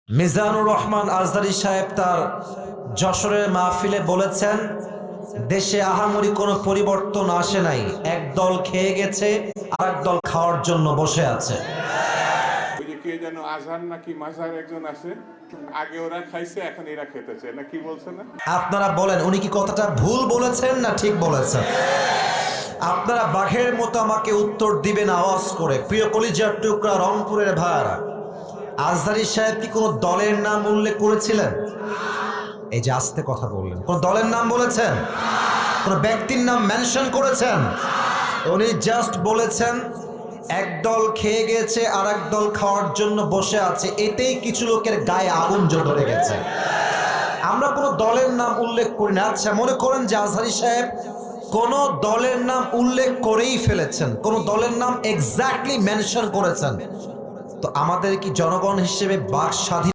মিজানুর রহমান আজহারী সাহেব তার যশোরের মাহফিলে বলেছেন, দেশে আহামরি কোনো পরিবর্তন আসে নাই, এক দল খেয়ে গেছে আর এক দল খাওয়ার জন্য বসে আছে। ওই যে কে যেন আজহার নাকি মাঝার একজন আছে, আগে ওরা খাইছে এখন এরা খেতেছে না, কি বলছে না? আপনারা বলেন উনি কি কথাটা ভুল বলেছেন না ঠিক বলেছেন? আপনারা বাঘের মতো আমাকে উত্তর দিবেন আওয়াজ করে। প্রিয় কলিজার টুকরা রংপুরের ভাইরা, আজহারী সাহেব কি কোনো দলের নাম উল্লেখ করেছিলেন? এই যে আস্তে কথা বললেন, কোন দলের নাম বলেছেন? কোন ব্যক্তির নাম মেনশন করেছেন? উনি জাস্ট বলেছেন এক দল খেয়ে গেছে আর এক দল খাওয়ার জন্য বসে আছে, এতেই কিছু লোকের গায়ে আগুন ধরে গেছে। আমরা কোনো দলের নাম উল্লেখ করি না। আচ্ছা, মনে করেন যে আজহারী সাহেব কোন দলের নাম উল্লেখ করেই ফেলেছেন, কোন দলের নাম এক্স্যাক্টলি মেনশন করেছেন, তো আমাদের কি জনগণ হিসেবে বাক স্বাধীন